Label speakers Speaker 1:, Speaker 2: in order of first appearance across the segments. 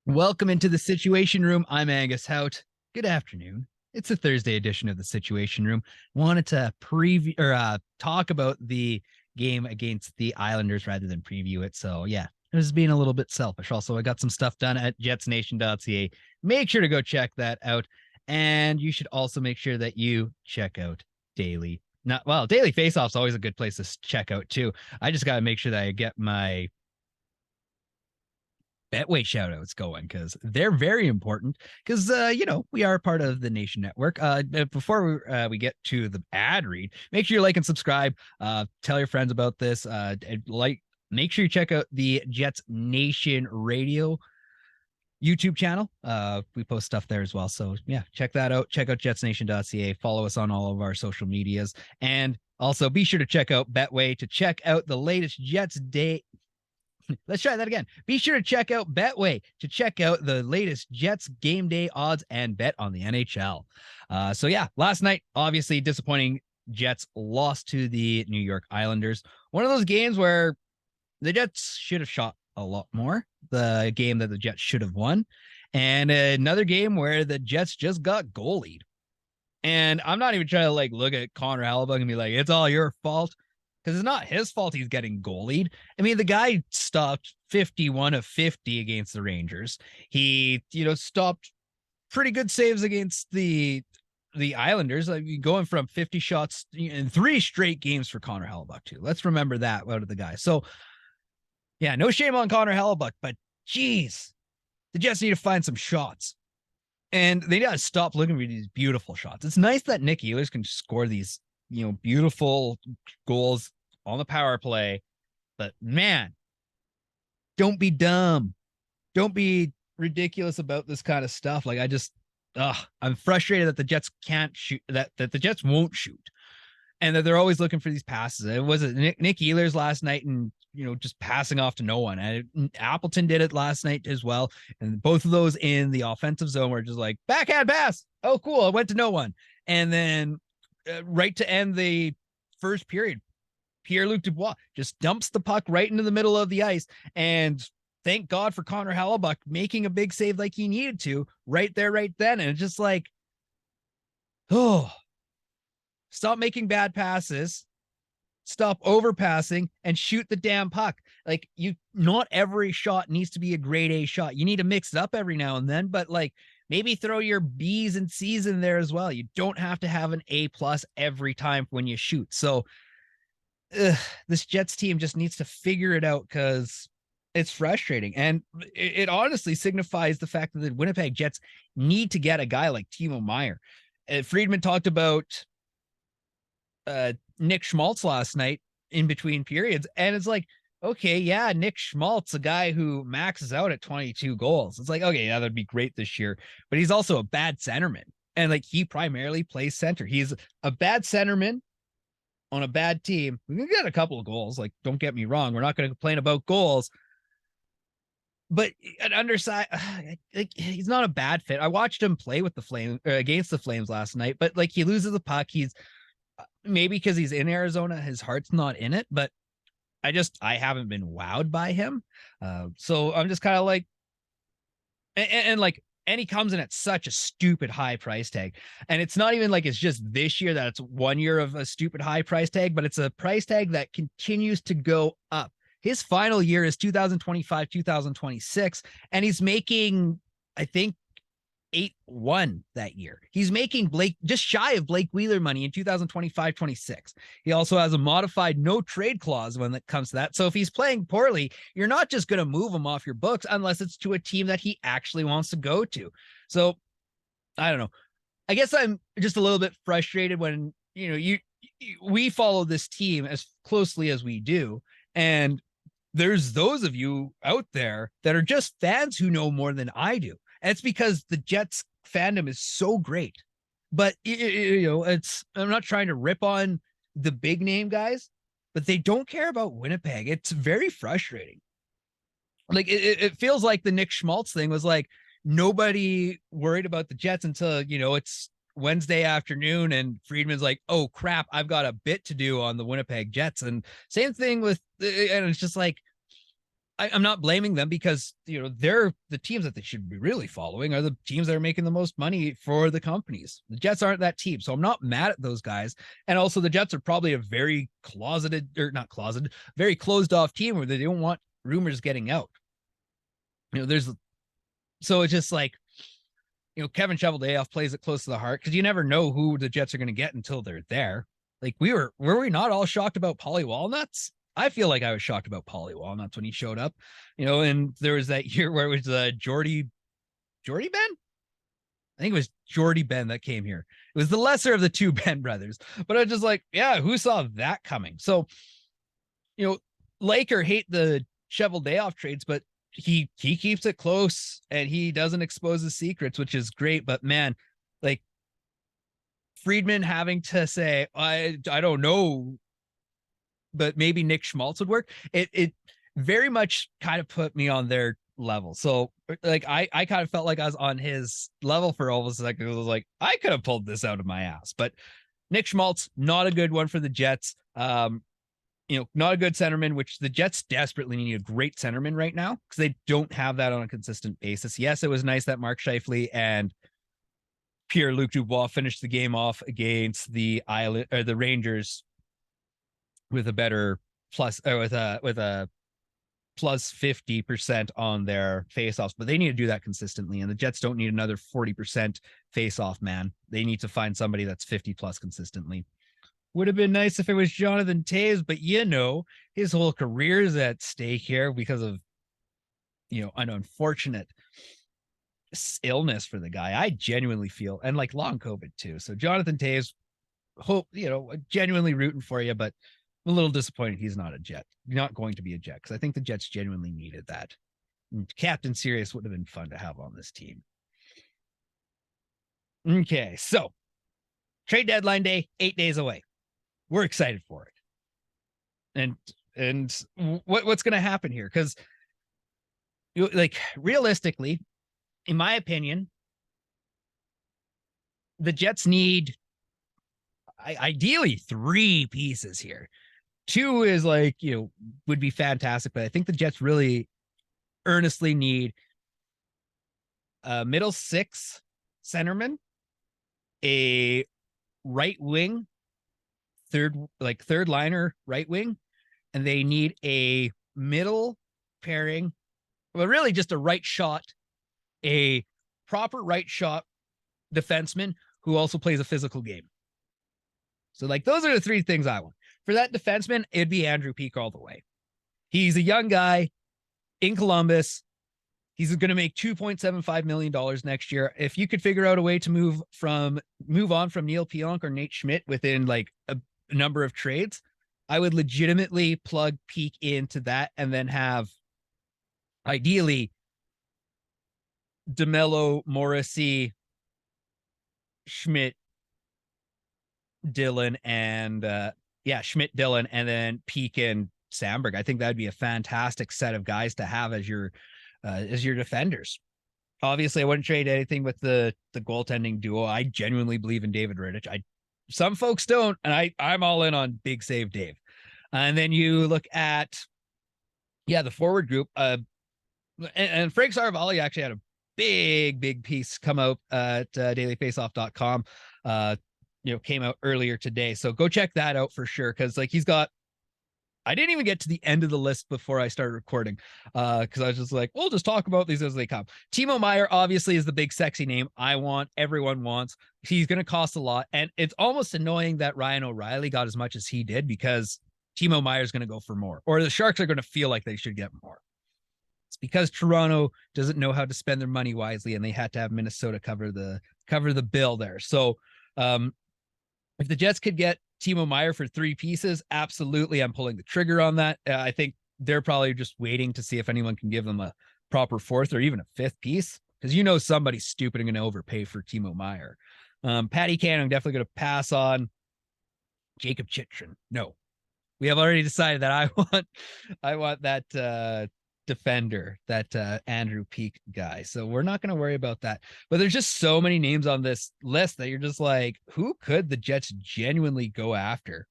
Speaker 1: Welcome into the Situation Room. I'm Angus Hout. Good afternoon. It's a Thursday edition of the Situation Room. Wanted to preview or talk about the game against the Islanders rather than preview it. So yeah, I was being a little bit selfish. Also, I got some stuff done at jetsnation.ca. Make sure to go check that out. And you should also make sure that you check out Daily. Daily Faceoff's always a good place to check out too. I just got to make sure that I get my Betway shoutouts going because they're very important because we are part of the Nation Network. Before we get to the ad read, make sure you like and subscribe. Tell your friends about this. Make sure you check out the Jets Nation Radio YouTube channel. We post stuff there as well. So yeah, check that out. Check out jetsnation.ca. Follow us on all of our social medias, and also be sure to check out Betway to check out the latest Jets day. Let's try that again. Be sure to check out Betway to check out the latest Jets game day odds and bet on the NHL. So yeah, last night, obviously disappointing. Jets lost to the New York Islanders. One of those games where the Jets should have shot a lot more. The game that the Jets should have won. And another game where the Jets just got goalied. And I'm not even trying to look at Connor Hellebuyck and be like, it's all your fault. Because it's not his fault he's getting goalied. I mean, the guy stopped 51 of 50 against the Rangers. He, stopped pretty good saves against the Islanders. Going from 50 shots in 3 straight games for Connor Hellebuyck, too. Let's remember that out of the guy. So, yeah, no shame on Connor Hellebuyck, but geez, the Jets need to find some shots. And they got to stop looking for these beautiful shots. It's nice that Nick Ehlers can score these, beautiful goals on the power play, but man, don't be dumb. Don't be ridiculous about this kind of stuff. I'm frustrated that the Jets can't shoot, that the Jets won't shoot, and that they're always looking for these passes. It was Nick Ehlers last night, and just passing off to no one. And Appleton did it last night as well, and both of those in the offensive zone were just like backhand pass. Oh, cool! It went to no one, and then right to end the first period, Pierre-Luc Dubois just dumps the puck right into the middle of the ice. And thank God for Connor Hellebuyck making a big save like he needed to right there, right then. And it's just like, oh, stop making bad passes, stop overpassing, and shoot the damn puck. Not every shot needs to be a grade A shot. You need to mix it up every now and then, but maybe throw your B's and C's in there as well. You don't have to have an A+ every time when you shoot. So this Jets team just needs to figure it out because it's frustrating. And it honestly signifies the fact that the Winnipeg Jets need to get a guy like Timo Meier. Friedman talked about Nick Schmaltz last night in between periods. And it's like, okay, yeah, Nick Schmaltz, a guy who maxes out at 22 goals. It's like, okay, yeah, that'd be great this year. But he's also a bad centerman. And he primarily plays center. He's a bad centerman on a bad team. We got a couple of goals. Don't get me wrong. We're not going to complain about goals. But an underside, he's not a bad fit. I watched him play with the Flames against the Flames last night, but he loses the puck. He's maybe because he's in Arizona, his heart's not in it, but I haven't been wowed by him. So I'm just kind of and he comes in at such a stupid high price tag. And it's not even it's just this year that it's 1 year of a stupid high price tag, but it's a price tag that continues to go up. His final year is 2025, 2026, and he's making, I think, 8-1 that year. He's making just shy of Blake Wheeler money in 2025-26. He also has a modified no trade clause when it comes to that. So if he's playing poorly, you're not just going to move him off your books unless it's to a team that he actually wants to go to. So I don't know. I guess I'm just a little bit frustrated when, we follow this team as closely as we do. And there's those of you out there that are just fans who know more than I do. And it's because the Jets fandom is so great. But, I'm not trying to rip on the big name guys, but they don't care about Winnipeg. It's very frustrating. It feels like the Nick Schmaltz thing was nobody worried about the Jets until, it's Wednesday afternoon and Friedman's like, oh crap, I've got a bit to do on the Winnipeg Jets. And same thing with, and it's just I'm not blaming them because, they're the teams that they should be really following are the teams that are making the most money for the companies. The Jets aren't that team. So I'm not mad at those guys. And also the Jets are probably a very very closed off team where they don't want rumors getting out. So it's just like, Kevin Cheveldayoff plays it close to the heart because you never know who the Jets are going to get until they're there. Like were we not all shocked about Paulie Walnuts? I feel like I was shocked about Paulie Walnuts when he showed up, and there was that year where it was Jordy Ben. I think it was Jordy Ben that came here. It was the lesser of the two Ben brothers, but I was just like, yeah, who saw that coming? So, like or hate the Cheveldayoff trades, but he keeps it close and he doesn't expose his secrets, which is great. But man, like Friedman having to say, I don't know, but maybe Nick Schmaltz would work. It very much kind of put me on their level. So like I kind of felt like I was on his level for all of a second. It was like I could have pulled this out of my ass, but Nick Schmaltz, not a good one for the Jets. Not a good centerman, which the Jets desperately need a great centerman right now because they don't have that on a consistent basis. Yes, it was nice that Mark Scheifele and Pierre-Luc Dubois finished the game off against the Rangers with a better plus, or with a plus 50% on their faceoffs, but they need to do that consistently. And the Jets don't need another 40% faceoff man. They need to find somebody that's 50 plus consistently. Would have been nice if it was Jonathan Toews, but his whole career is at stake here because of, an unfortunate illness for the guy. I genuinely feel, and like long COVID too. So Jonathan Toews, genuinely rooting for you, but I'm a little disappointed he's not going to be a Jet, because I think the Jets genuinely needed that. And Captain Sirius would have been fun to have on this team. Okay, so trade deadline day, 8 days away. We're excited for it. And what's going to happen here? Because realistically, in my opinion, the Jets need ideally 3 pieces here. 2 is would be fantastic, but I think the Jets really earnestly need a middle 6 centerman, a right wing, third liner right wing, and they need a middle pairing, well, really just a right shot, a proper right shot defenseman who also plays a physical game. So those are the 3 things I want. For that defenseman, it'd be Andrew Peeke all the way. He's a young guy in Columbus. He's going to make $2.75 million next year. If you could figure out a way to move on from Neil Pionk or Nate Schmidt within a number of trades, I would legitimately plug Peeke into that and then have ideally DeMello, Morrissey, Schmidt, Dillon, and Schmidt, Dillon, and then Peeke and Sandberg. I think that'd be a fantastic set of guys to have as your defenders. Obviously, I wouldn't trade anything with the goaltending duo. I genuinely believe in David Rittich. Some folks don't, and I'm all in on Big Save Dave. And then you look at the forward group. And Frank Saravalli actually had a big piece come out at dailyfaceoff.com. Came out earlier today. So go check that out for sure. Cause I didn't even get to the end of the list before I started recording. Cause I was just like, we'll just talk about these as they come. Timo Meier obviously is the big sexy name everyone wants. He's going to cost a lot. And it's almost annoying that Ryan O'Reilly got as much as he did, because Timo Meier is going to go for more, or the Sharks are going to feel like they should get more. It's because Toronto doesn't know how to spend their money wisely, and they had to have Minnesota cover the bill there. So, if the Jets could get Timo Meier for 3 pieces, absolutely, I'm pulling the trigger on that. I think they're probably just waiting to see if anyone can give them a proper 4th or even a 5th piece, because somebody's stupid and going to overpay for Timo Meier. Patty Can, I'm definitely going to pass on. Jacob Chychrun, no. We have already decided that I want that defender, that Andrew Peeke guy. So we're not going to worry about that. But there's just so many names on this list that you're just like, who could the Jets genuinely go after?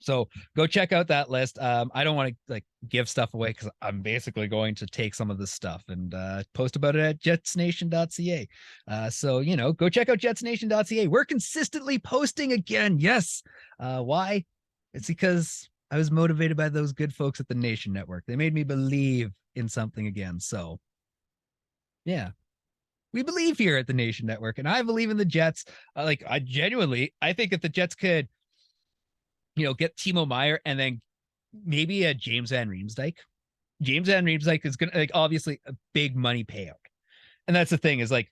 Speaker 1: So go check out that list. I don't want to like give stuff away because I'm basically going to take some of this stuff and post about it at jetsnation.ca. So, you know, go check out jetsnation.ca. We're consistently posting again. Yes. Why? It's because I was motivated by those good folks at the Nation Network. They made me believe in something again. So, yeah. We believe here at the Nation Network, and I believe in the Jets. I genuinely, I think if the Jets could, you know, get Timo Meier and then maybe a James Van Riemsdyk. James Van Riemsdyk is gonna like obviously a big money payout, and that's the thing is like,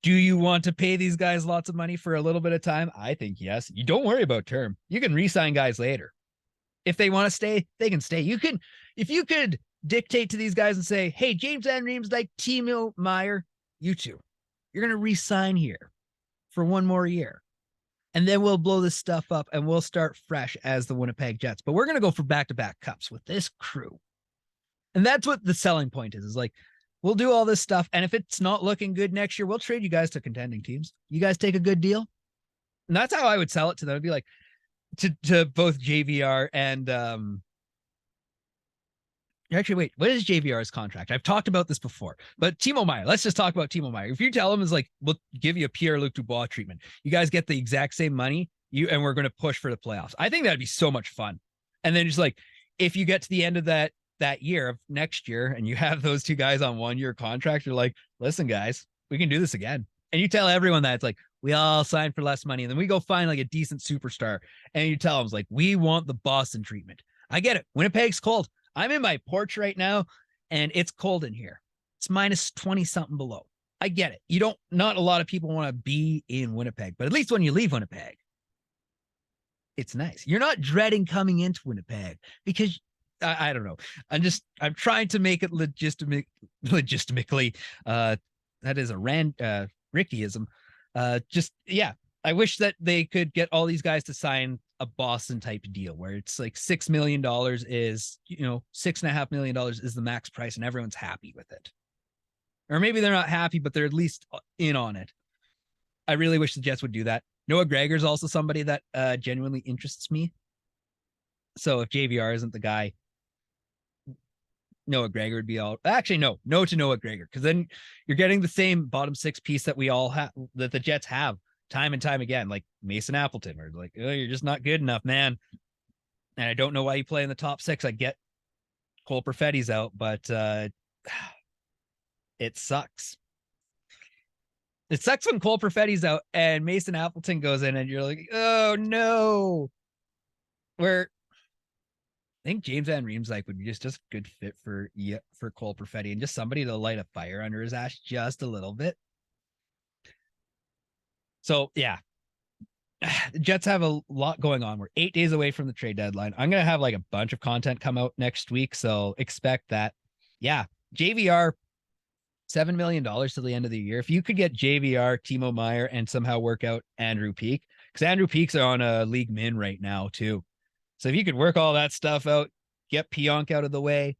Speaker 1: do you want to pay these guys lots of money for a little bit of time? I think yes. You don't worry about term. You can re-sign guys later. If they want to stay, they can stay. You can, if you could dictate to these guys and say, hey, James Van Riemsdyk, Timo Meier, you two, you're gonna re-sign here for one more year. And then we'll blow this stuff up and we'll start fresh as the Winnipeg Jets. But we're going to go for back-to-back cups with this crew. And that's what the selling point is like, we'll do all this stuff. And if it's not looking good next year, we'll trade you guys to contending teams. You guys take a good deal. And that's how I would sell it to them. It'd be like to both JVR and actually, wait, what is JVR's contract? I've talked about this before, but Timo Meier, let's just talk about Timo Meier. If you tell him is like, we'll give you a Pierre-Luc Dubois treatment, you guys get the exact same money, and we're going to push for the playoffs. I think that'd be so much fun. And then just like, if you get to the end of that year of next year and you have those two guys on 1-year contract, you're like, listen, guys, we can do this again. And you tell everyone that it's like, we all signed for less money. And then we go find like a decent superstar. And you tell them it's like, we want the Boston treatment. I get it. Winnipeg's cold. I'm in my porch right now and it's cold in here. It's minus 20 something below. I get it. Not a lot of people want to be in Winnipeg, but at least when you leave Winnipeg, it's nice. You're not dreading coming into Winnipeg because I don't know. I'm trying to make it logistically, that is a Rickyism. I wish that they could get all these guys to sign a Boston type deal where it's like $6 million is, $6.5 million is the max price and everyone's happy with it. Or maybe they're not happy, but they're at least in on it. I really wish the Jets would do that. Noah Gregor is also somebody that genuinely interests me. So if JVR isn't the guy, Noah Gregor would be all. Actually, no to Noah Gregor, because then you're getting the same bottom six piece that we all have, that the Jets have time and time again, like Mason Appleton, or like, oh, you're just not good enough, man. And I don't know why you play in the top six. I get Cole Perfetti's out, but it sucks. It sucks when Cole Perfetti's out and Mason Appleton goes in and you're like, oh no. I think James Van Riemsdyk would be just a good fit for Cole Perfetti and just somebody to light a fire under his ass just a little bit. So yeah, the Jets have a lot going on. We're 8 days away from the trade deadline. I'm going to have like a bunch of content come out next week. So expect that. Yeah. JVR, $7 million to the end of the year. If you could get JVR, Timo Meier, and somehow work out Andrew Peeke, because Andrew Peake's on a league min right now too. So if you could work all that stuff out, get Pionk out of the way,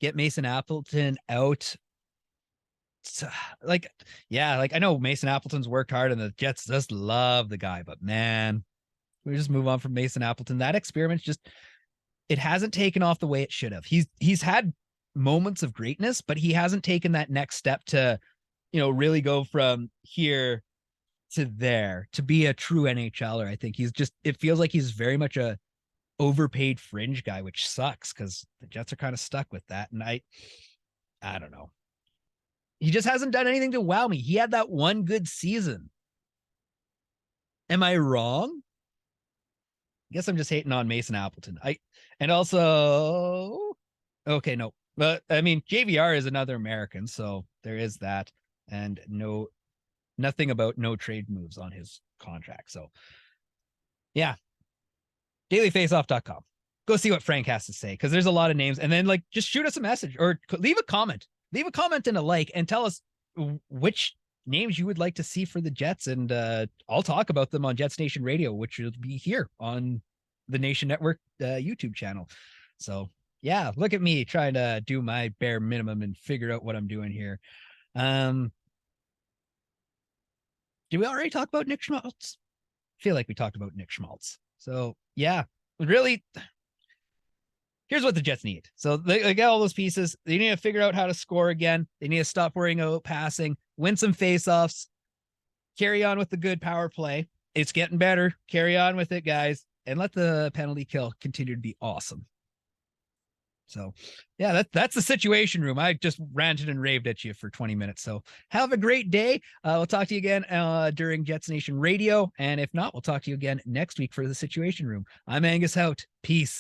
Speaker 1: get Mason Appleton out. I know Mason Appleton's worked hard and the Jets just love the guy, but man, we just move on from Mason Appleton. That experiment it hasn't taken off the way it should have. He's had moments of greatness, but he hasn't taken that next step to, really go from here to there to be a true NHLer. I think it feels like he's very much a overpaid fringe guy, which sucks because the Jets are kind of stuck with that. And I don't know. He just hasn't done anything to wow me. He had that one good season. Am I wrong? I guess I'm just hating on Mason Appleton. Okay, no. But I mean, JVR is another American, so there is that. And nothing about no trade moves on his contract. So yeah. dailyfaceoff.com. Go see what Frank has to say, because there's a lot of names. And then just shoot us a message or leave a comment. Leave a comment and a like and tell us which names you would like to see for the Jets. And I'll talk about them on Jets Nation Radio, which will be here on the Nation Network YouTube channel. So yeah, look at me trying to do my bare minimum and figure out what I'm doing here. Did we already talk about Nick Schmaltz? feel like we talked about Nick Schmaltz. So yeah, really, here's what the Jets need. So they got all those pieces. They need to figure out how to score again. They need to stop worrying about passing, win some faceoffs, carry on with the good power play. It's getting better. Carry on with it, guys, and let the penalty kill continue to be awesome. So yeah, that's the Situation Room. I just ranted and raved at you for 20 minutes. So have a great day. We'll talk to you again during Jets Nation Radio. And if not, we'll talk to you again next week for the Situation Room. I'm Angus Hout. Peace.